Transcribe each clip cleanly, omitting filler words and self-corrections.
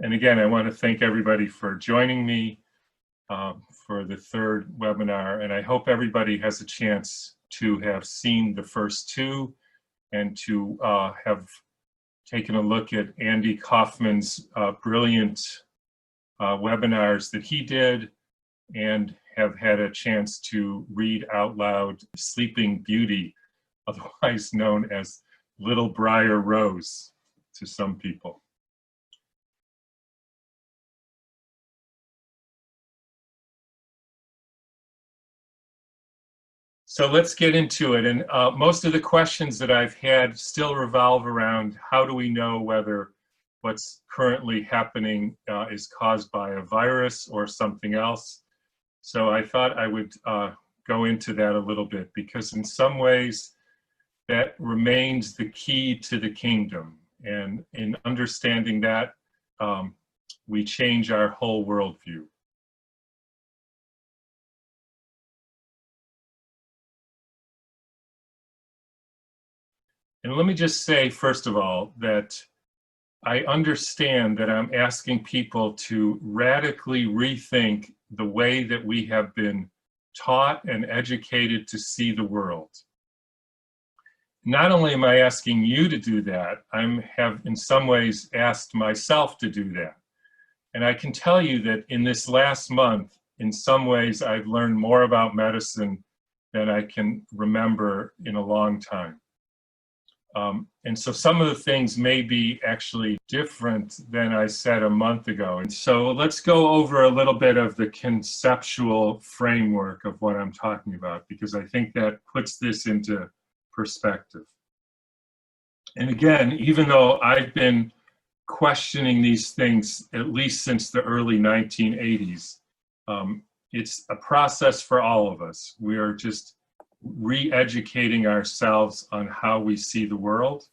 And again, I want to thank everybody for joining me for the third webinar. And I hope everybody has a chance to have seen the first two and to have taken a look at Andy Kaufman's brilliant webinars that he did, and have had a chance to read out loud Sleeping Beauty, otherwise known as Little Briar Rose to some people. So let's get into it. And most of the questions that I've had still revolve around how do we know whether what's currently happening is caused by a virus or something else. So I thought I would go into that a little bit, because in some ways that remains the key to the kingdom. And in understanding that, we change our whole worldview. And let me just say, first of all, that I understand that I'm asking people to radically rethink the way that we have been taught and educated to see the world. Not only am I asking you to do that, I have in some ways asked myself to do that. And I can tell you that in this last month, in some ways, I've learned more about medicine than I can remember in a long time. And so some of the things may be actually different than I said a month ago. And so let's go over a little bit of the conceptual framework of what I'm talking about, because I think that puts this into perspective. And again, even though I've been questioning these things at least since the early 1980s, it's a process for all of us. We are just re-educating ourselves on how we see the world.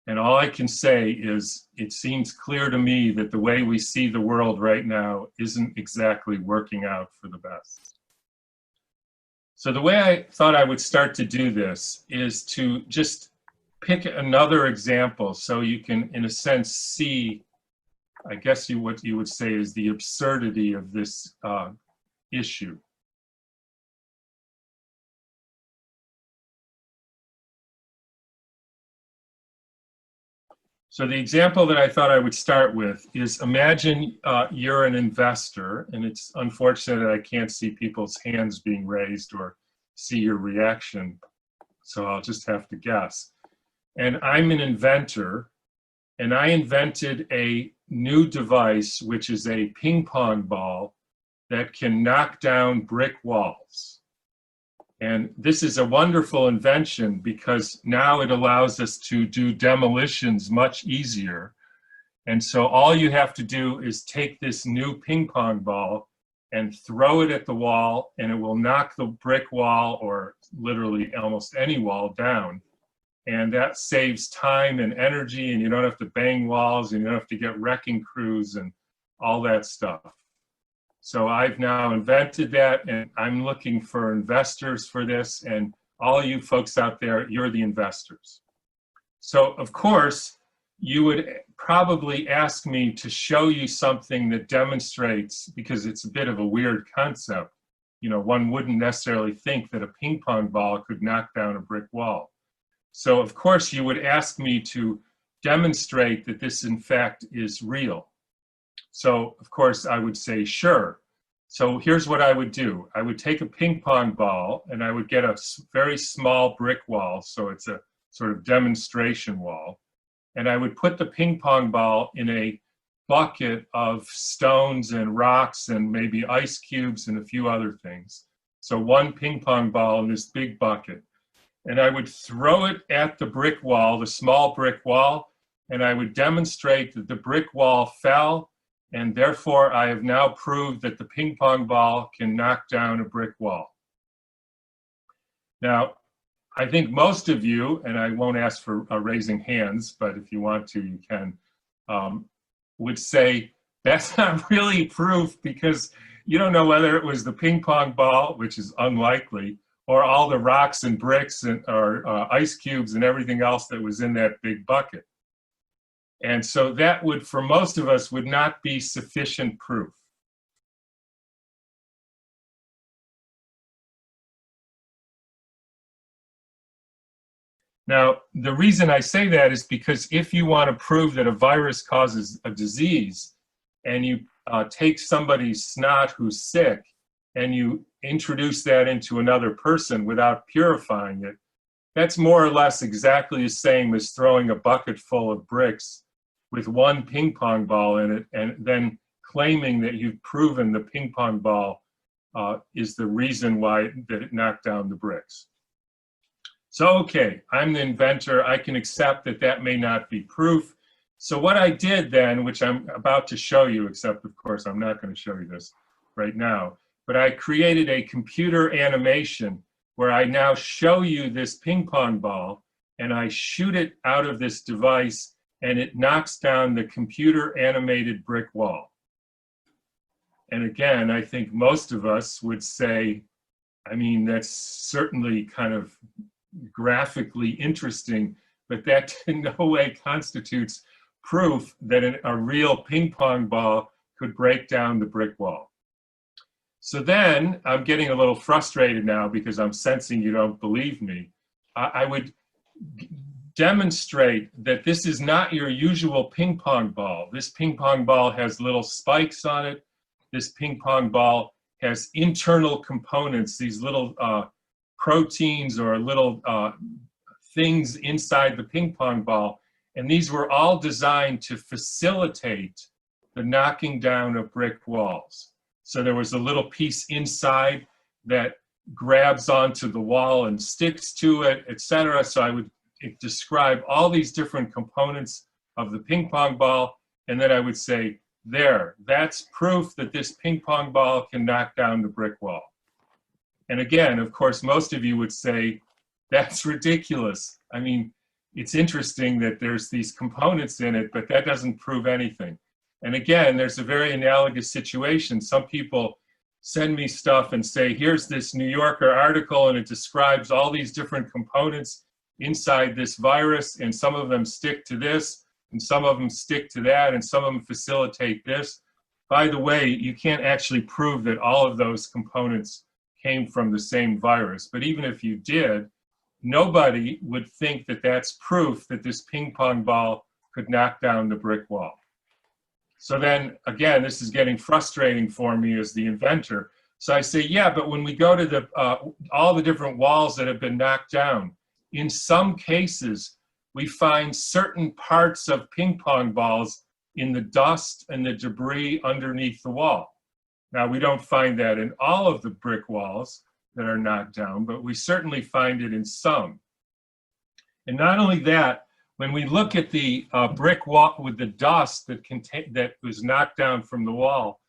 And all I can say is it seems clear to me that the way we see the world right now isn't exactly working out for the best. So the way I thought I would start to do this is to just pick another example so you can, in a sense, see, I guess what you would say is the absurdity of this issue. So the example that I thought I would start with is, imagine you're an investor, and it's unfortunate that I can't see people's hands being raised or see your reaction, so I'll just have to guess. And I'm an inventor, and I invented a new device, which is a ping pong ball that can knock down brick walls. And this is a wonderful invention because now it allows us to do demolitions much easier. And so all you have to do is take this new ping pong ball and throw it at the wall, and it will knock the brick wall, or literally almost any wall, down. And that saves time and energy, and you don't have to bang walls, and you don't have to get wrecking crews and all that stuff. So I've now invented that, and I'm looking for investors for this, and all you folks out there, you're the investors. So of course, you would probably ask me to show you something that demonstrates, because it's a bit of a weird concept, you know, one wouldn't necessarily think that a ping pong ball could knock down a brick wall. So of course you would ask me to demonstrate that this in fact is real. So, of course, I would say, sure. So here's what I would do. I would take a ping pong ball, and I would get a very small brick wall, so it's a sort of demonstration wall. And I would put the ping pong ball in a bucket of stones and rocks and maybe ice cubes and a few other things. So one ping pong ball in this big bucket. And I would throw it at the brick wall, the small brick wall, and I would demonstrate that the brick wall fell. And therefore, I have now proved that the ping pong ball can knock down a brick wall. Now, I think most of you, and I won't ask for raising hands, but if you want to, you can, would say, that's not really proof, because you don't know whether it was the ping pong ball, which is unlikely, or all the rocks and bricks and or ice cubes and everything else that was in that big bucket. And so that would, for most of us, would not be sufficient proof. Now, the reason I say that is because if you want to prove that a virus causes a disease, and you take somebody's snot who's sick, and you introduce that into another person without purifying it, that's more or less exactly the same as throwing a bucket full of bricks with one ping pong ball in it, and then claiming that you've proven the ping pong ball is the reason why that it knocked down the bricks. So, okay, I'm the inventor. I can accept that that may not be proof. So what I did then, which I'm about to show you, except of course I'm not going to show you this right now, but I created a computer animation where I now show you this ping pong ball, and I shoot it out of this device, and it knocks down the computer animated brick wall. And again, I think most of us would say, I mean, that's certainly kind of graphically interesting, but that in no way constitutes proof that a real ping pong ball could break down the brick wall. So then I'm getting a little frustrated now because I'm sensing you don't believe me. I would demonstrate that this is not your usual ping pong ball. This ping pong ball has little spikes on it. This ping pong ball has internal components, these little proteins or little things inside the ping pong ball. And these were all designed to facilitate the knocking down of brick walls. So there was a little piece inside that grabs onto the wall and sticks to it, etc. So I would describe all these different components of the ping pong ball, and then I would say, there, that's proof that this ping pong ball can knock down the brick wall. And again, of course, most of you would say, that's ridiculous. I mean, it's interesting that there's these components in it, but that doesn't prove anything. And again, there's a very analogous situation. Some people send me stuff and say, here's this New Yorker article, and it describes all these different components inside this virus, and some of them stick to this, and some of them stick to that, and some of them facilitate this. By the way, you can't actually prove that all of those components came from the same virus. But even if you did, nobody would think that that's proof that this ping pong ball could knock down the brick wall. So then, again, this is getting frustrating for me as the inventor. So I say, yeah, but when we go to the all the different walls that have been knocked down, in some cases, we find certain parts of ping pong balls in the dust and the debris underneath the wall. Now, we don't find that in all of the brick walls that are knocked down, but we certainly find it in some. And not only that, when we look at the brick wall with the dust that was knocked down from the wall,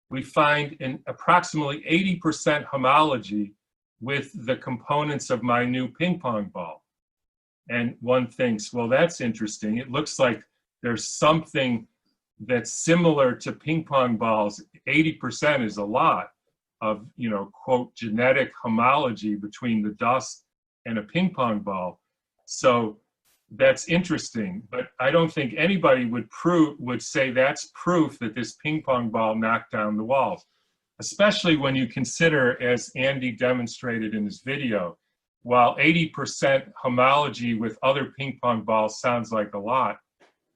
we find an approximately 80% homology with the components of my new ping pong ball. And one thinks, well, that's interesting. It looks like there's something that's similar to ping pong balls. 80% is a lot of, you know, quote, genetic homology between the dust and a ping pong ball. So that's interesting, but I don't think anybody would say that's proof that this ping pong ball knocked down the walls, especially when you consider, as Andy demonstrated in his video, while 80% homology with other ping pong balls sounds like a lot,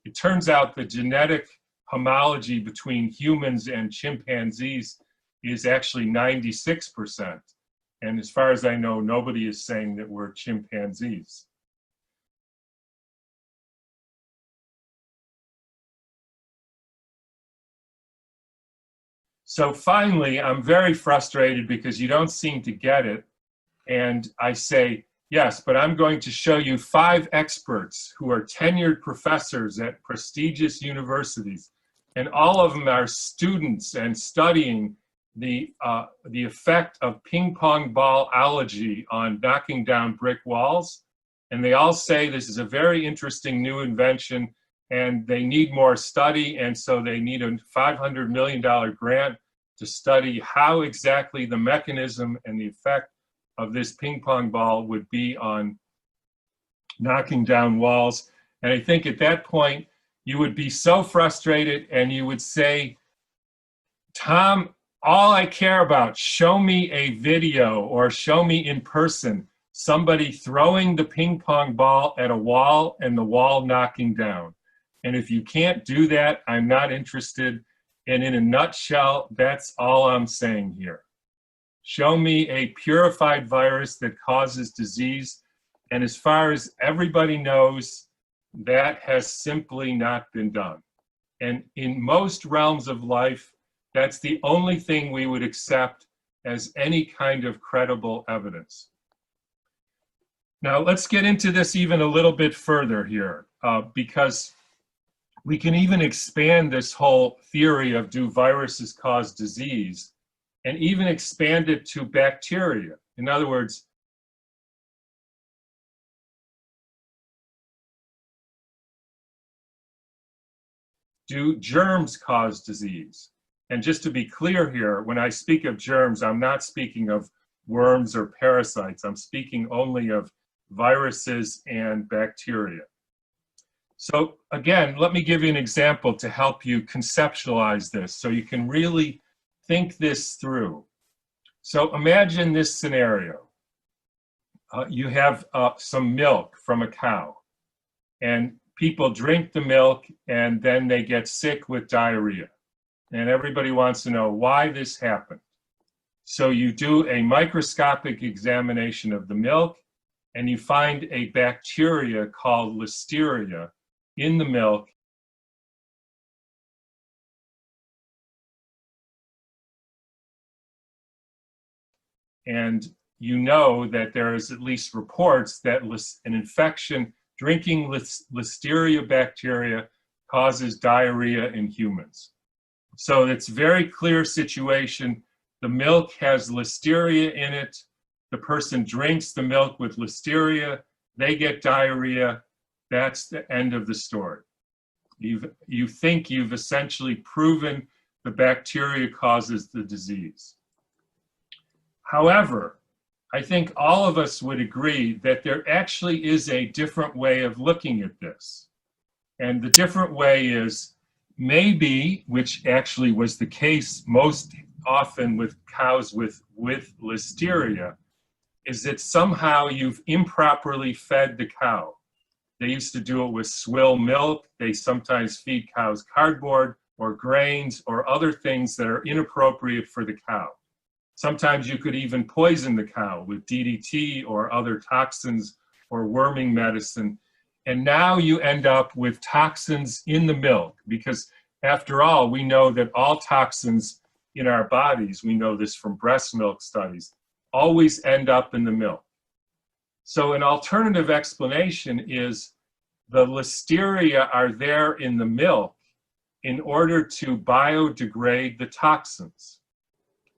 it turns out the genetic homology between humans and chimpanzees is actually 96%. And as far as I know, nobody is saying that we're chimpanzees. So finally, I'm very frustrated because you don't seem to get it. And I say, yes, but I'm going to show you 5 experts who are tenured professors at prestigious universities. And all of them are students and studying the effect of ping pong ball allergy on knocking down brick walls. And they all say this is a very interesting new invention, and they need more study, and so they need a $500 million grant to study how exactly the mechanism and the effect of this ping pong ball would be on knocking down walls. And I think at that point, You would be so frustrated and you would say, Tom, all I care about, show me a video or show me in person somebody throwing the ping pong ball at a wall and the wall knocking down. And if you can't do that, I'm not interested. And in a nutshell, that's all I'm saying here. Show me a purified virus that causes disease. And as far as everybody knows, that has simply not been done. And in most realms of life, that's the only thing we would accept as any kind of credible evidence. Now, let's get into this even a little bit further here, because we can even expand this whole theory of do viruses cause disease and even expand it to bacteria. In other words, do germs cause disease? And just to be clear here, when I speak of germs, I'm not speaking of worms or parasites. I'm speaking only of viruses and bacteria. So again, let me give you an example to help you conceptualize this so you can really think this through. So imagine this scenario. You have some milk from a cow, and people drink the milk and then they get sick with diarrhea. And everybody wants to know why this happened. So you do a microscopic examination of the milk and you find a bacteria called Listeria in the milk. And you know that there is at least reports that an infection, drinking Listeria bacteria, causes diarrhea in humans. So it's a very clear situation. The milk has Listeria in it. The person drinks the milk with Listeria. They get diarrhea. That's the end of the story. You think you've essentially proven the bacteria causes the disease. However, I think all of us would agree that there actually is a different way of looking at this. And the different way is maybe, which actually was the case most often with cows with Listeria, is that somehow you've improperly fed the cow. They used to do it with swill milk. They sometimes feed cows cardboard or grains or other things that are inappropriate for the cow. Sometimes you could even poison the cow with DDT or other toxins or worming medicine. And now you end up with toxins in the milk because, after all, we know that all toxins in our bodies, we know this from breast milk studies, always end up in the milk. So an alternative explanation is the Listeria are there in the milk in order to biodegrade the toxins.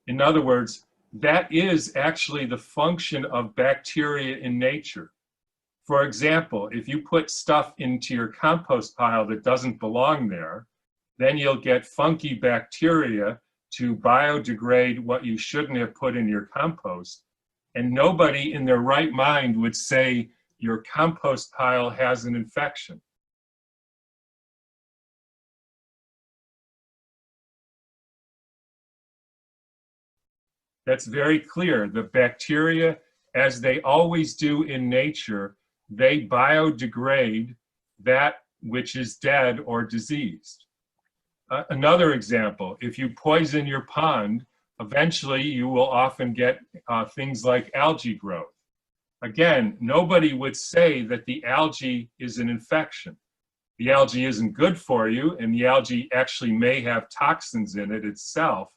In other words, that is actually the function of bacteria in nature. For example, if you put stuff into your compost pile that doesn't belong there, then you'll get funky bacteria to biodegrade what you shouldn't have put in your compost. And nobody in their right mind would say your compost pile has an infection. That's very clear. The bacteria, as they always do in nature, they biodegrade that which is dead or diseased. Another example, if you poison your pond, eventually you will often get things like algae growth. Again, nobody would say that the algae is an infection. The algae isn't good for you, and the algae actually may have toxins in it itself.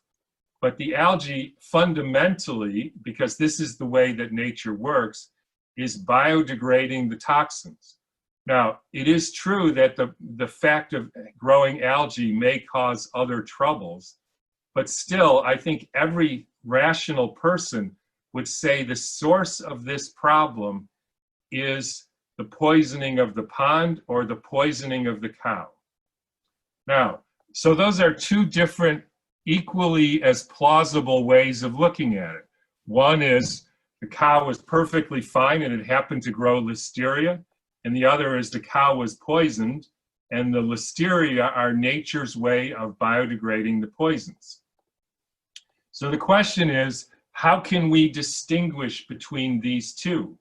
But the algae fundamentally, because this is the way that nature works, is biodegrading the toxins. Now, it is true that the fact of growing algae may cause other troubles, but still, I think every rational person would say the source of this problem is the poisoning of the pond or the poisoning of the cow. Now, so those are two different, equally as plausible ways of looking at it. One is the cow was perfectly fine and it happened to grow Listeria, and the other is the cow was poisoned and the listeria are nature's way of biodegrading the poisons. So the question is, how can we distinguish between these two?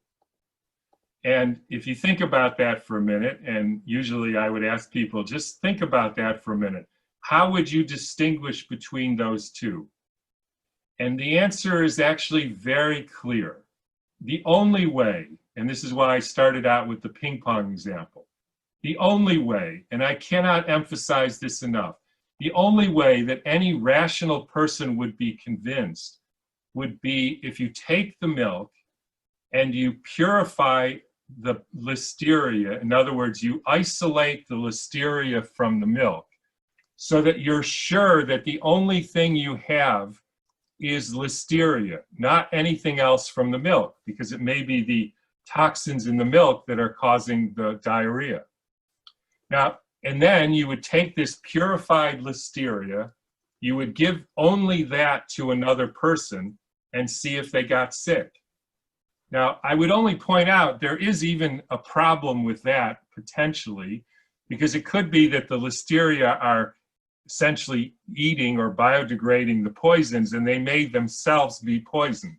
And if you think about that for a minute, and usually I would ask people, just think about that for a minute. How would you distinguish between those two? And the answer is actually very clear. The only way, and this is why I started out with the ping pong example, the only way, and I cannot emphasize this enough, the only way that any rational person would be convinced would be if you take the milk and you purify the listeria. In other words, you isolate the listeria from the milk so that you're sure that the only thing you have is listeria, not anything else from the milk, because it may be the toxins in the milk that are causing the diarrhea. Now, and then you would take this purified listeria, you would give only that to another person and see if they got sick. Now, I would only point out there is even a problem with that potentially, because it could be that the listeria are essentially eating or biodegrading the poisons and they may themselves be poisoned.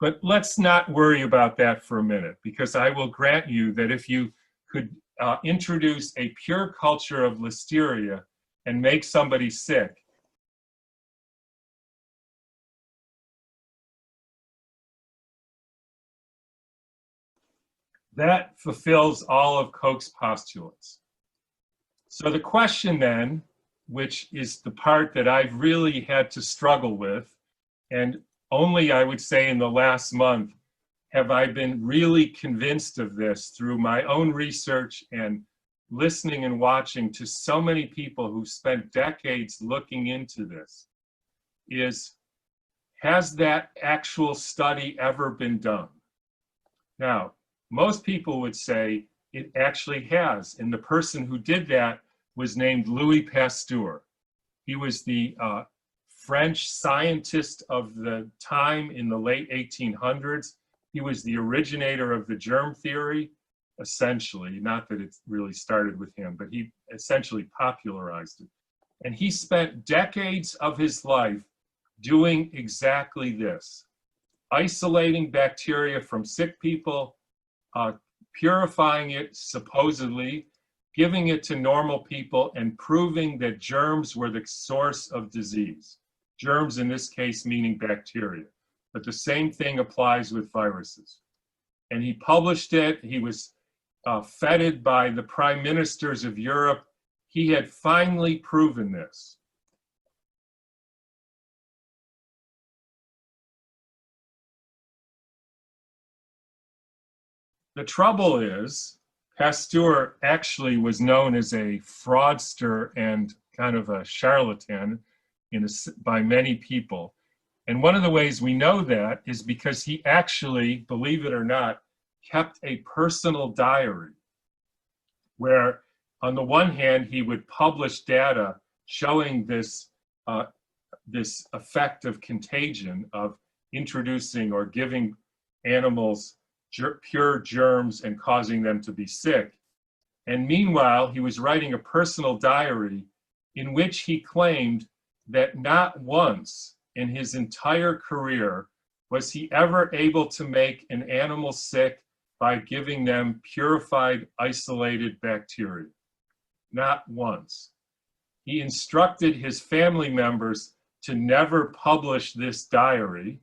But let's not worry about that for a minute, because I will grant you that if you could introduce a pure culture of listeria and make somebody sick, that fulfills all of Koch's postulates. So the question then, which is the part that I've really had to struggle with, and only I would say in the last month have I been really convinced of this through my own research and listening and watching to so many people who've spent decades looking into this, is, has that actual study ever been done? Now, most people would say it actually has, and the person who did that was named Louis Pasteur. He was the French scientist of the time in the late 1800s. He was the originator of the germ theory, essentially, not that it really started with him, but he essentially popularized it. And he spent decades of his life doing exactly this, isolating bacteria from sick people, purifying it supposedly, giving it to normal people, and proving that germs were the source of disease. Germs in this case meaning bacteria, but the same thing applies with viruses. And he published it. He was feted by the prime ministers of Europe. He had finally proven this. The trouble is, Pasteur actually was known as a fraudster and kind of a charlatan by many people. And one of the ways we know that is because he actually, believe it or not, kept a personal diary where on the one hand, he would publish data showing this, this effect of contagion, of introducing or giving animals pure germs and causing them to be sick. And meanwhile, he was writing a personal diary in which he claimed that not once in his entire career was he ever able to make an animal sick by giving them purified, isolated bacteria. Not once. He instructed his family members to never publish this diary,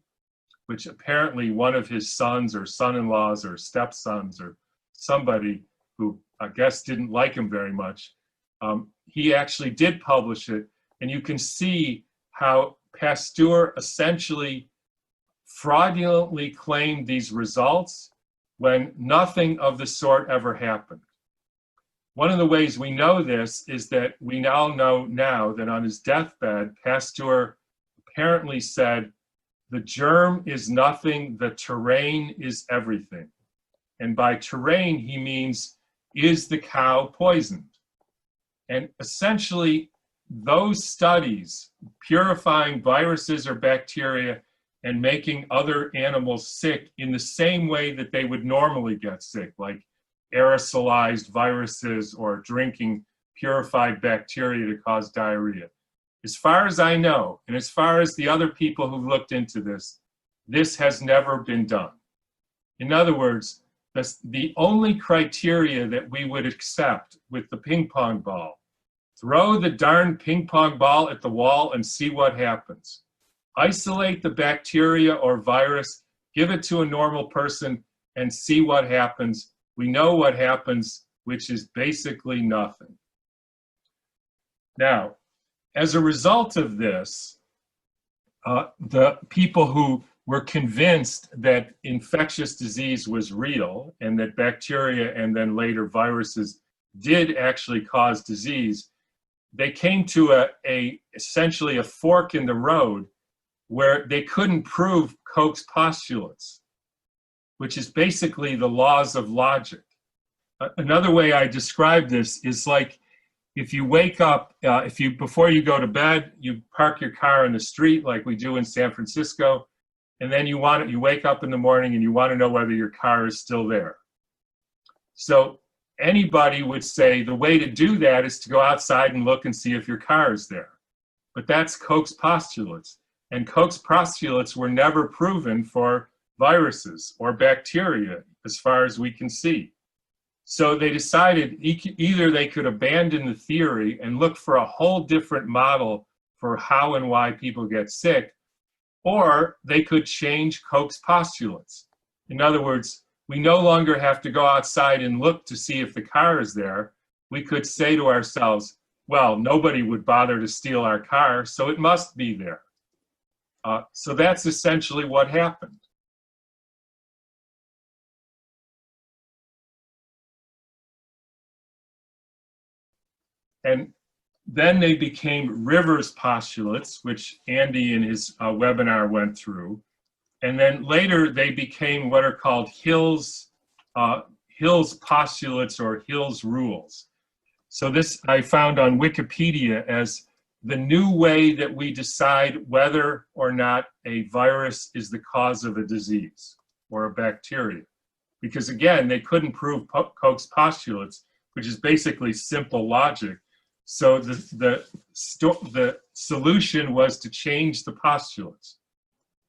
which apparently one of his sons or son-in-laws or stepsons or somebody who I guess didn't like him very much, he actually did publish it. And you can see how Pasteur essentially fraudulently claimed these results when nothing of the sort ever happened. One of the ways we know this is that we now know that on his deathbed, Pasteur apparently said, "The germ is nothing, the terrain is everything." And by terrain, he means, is the cow poisoned? And essentially, those studies, purifying viruses or bacteria and making other animals sick in the same way that they would normally get sick, like aerosolized viruses or drinking purified bacteria to cause diarrhea. As far as I know, and as far as the other people who've looked into this has never been done. In other words, the only criteria that we would accept with the ping pong ball, throw the darn ping pong ball at the wall and see what happens. Isolate the bacteria or virus, give it to a normal person and see what happens. We know what happens, which is basically nothing. Now, as a result of this, the people who were convinced that infectious disease was real and that bacteria and then later viruses did actually cause disease, they came to essentially a fork in the road where they couldn't prove Koch's postulates, which is basically the laws of logic. Another way I describe this is like if you wake up, before you go to bed, you park your car in the street like we do in San Francisco, and then you wake up in the morning and you want to know whether your car is still there. So anybody would say the way to do that is to go outside and look and see if your car is there. But that's Koch's postulates. And Koch's postulates were never proven for viruses or bacteria as far as we can see. So they decided either they could abandon the theory and look for a whole different model for how and why people get sick, or they could change Koch's postulates. In other words, we no longer have to go outside and look to see if the car is there. We could say to ourselves, well, nobody would bother to steal our car, so it must be there. So that's essentially what happened. And then they became Rivers postulates, which Andy in his webinar went through. And then later they became what are called Hill's postulates or Hill's rules. So this I found on Wikipedia as the new way that we decide whether or not a virus is the cause of a disease or a bacteria. Because again, they couldn't prove Koch's postulates, which is basically simple logic. So the solution was to change the postulates.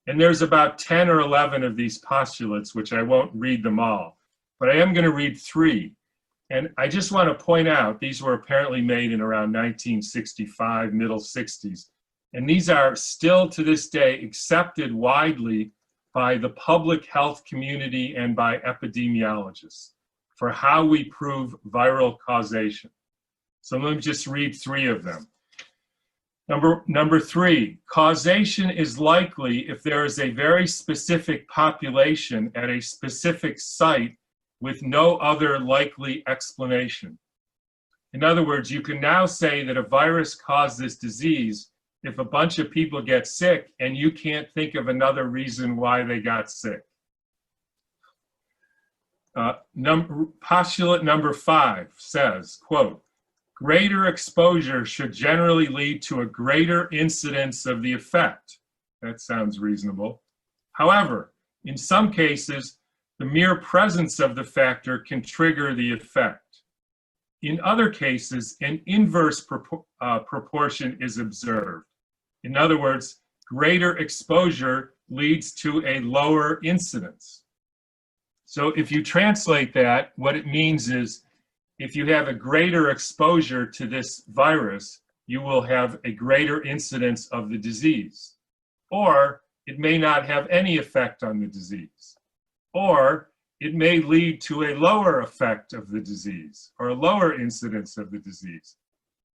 And there's about 10 or 11 of these postulates, which I won't read them all, but I am going to read 3. And I just want to point out, these were apparently made in around 1965, middle 60s. And these are still to this day accepted widely by the public health community and by epidemiologists for how we prove viral causation. So let me just read 3 of them. Number 3, causation is likely if there is a very specific population at a specific site with no other likely explanation. In other words, you can now say that a virus caused this disease if a bunch of people get sick and you can't think of another reason why they got sick. Postulate number 5 says, quote, greater exposure should generally lead to a greater incidence of the effect. That sounds reasonable. However, in some cases, the mere presence of the factor can trigger the effect. In other cases, an inverse proportion is observed. In other words, greater exposure leads to a lower incidence. So if you translate that, what it means is if you have a greater exposure to this virus, you will have a greater incidence of the disease. Or it may not have any effect on the disease. Or it may lead to a lower effect of the disease or a lower incidence of the disease.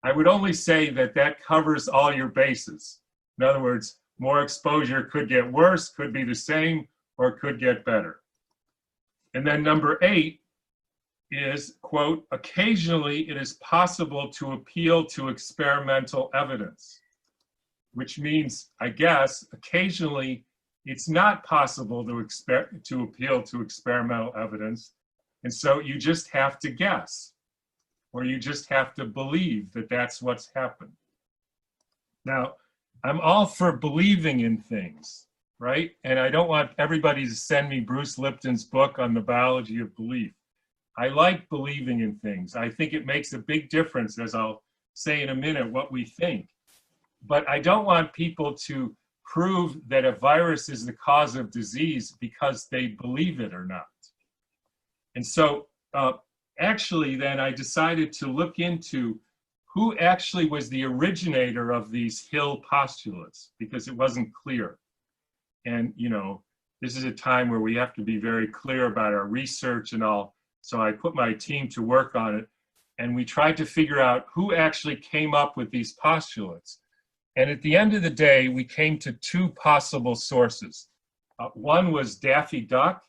I would only say that that covers all your bases. In other words, more exposure could get worse, could be the same, or could get better. And then number 8 is, quote, occasionally it is possible to appeal to experimental evidence, which means, I guess, occasionally it's not possible to appeal to experimental evidence. And so you just have to guess, or you just have to believe that that's what's happened. Now, I'm all for believing in things, right? And I don't want everybody to send me Bruce Lipton's book on the biology of belief. I like believing in things. I think it makes a big difference, as I'll say in a minute, what we think. But I don't want people to prove that a virus is the cause of disease because they believe it or not. And so actually then I decided to look into who actually was the originator of these Hill postulates, because it wasn't clear. And, you know, this is a time where we have to be very clear about our research and all. So I put my team to work on it, and we tried to figure out who actually came up with these postulates. And at the end of the day, we came to two possible sources. One was Daffy Duck,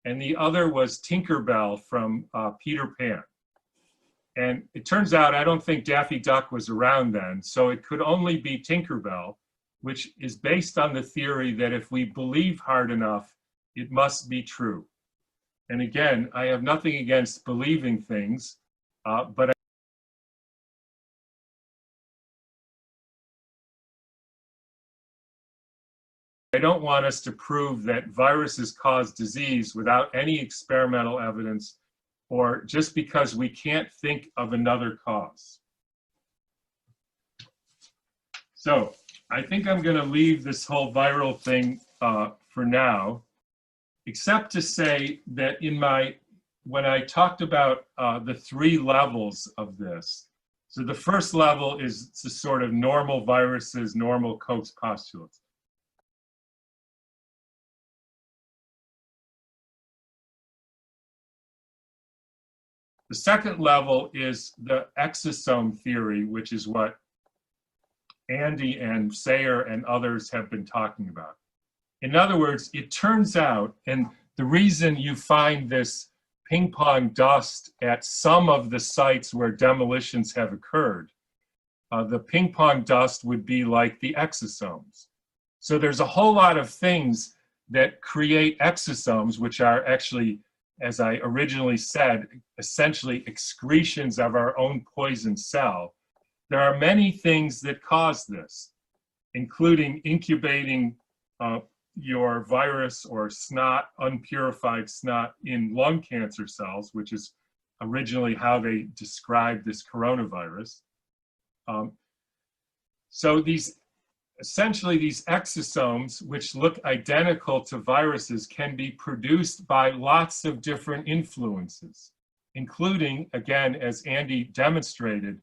and the other was Tinkerbell from Peter Pan. And it turns out I don't think Daffy Duck was around then, so it could only be Tinkerbell, which is based on the theory that if we believe hard enough, it must be true. And again, I have nothing against believing things, but I don't want us to prove that viruses cause disease without any experimental evidence, or just because we can't think of another cause. So I think I'm going to leave this whole viral thing for now, except to say that when I talked about the three levels of this, so the first level is the sort of normal viruses, normal Koch's postulates. The second level is the exosome theory, which is what Andy and Sayer and others have been talking about. In other words, it turns out, and the reason you find this ping pong dust at some of the sites where demolitions have occurred, the ping pong dust would be like the exosomes. So there's a whole lot of things that create exosomes, which are actually, as I originally said, essentially excretions of our own poison cell. There are many things that cause this, including incubating your virus or snot, unpurified snot, in lung cancer cells, which is originally how they described this coronavirus. So essentially these exosomes, which look identical to viruses, can be produced by lots of different influences, including, again, as Andy demonstrated,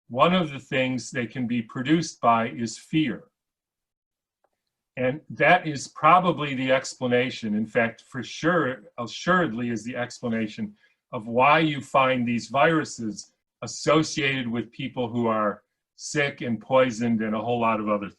one of the things they can be produced by is fear. And that is probably the explanation, in fact, for sure, assuredly is the explanation of why you find these viruses associated with people who are sick and poisoned and a whole lot of other things.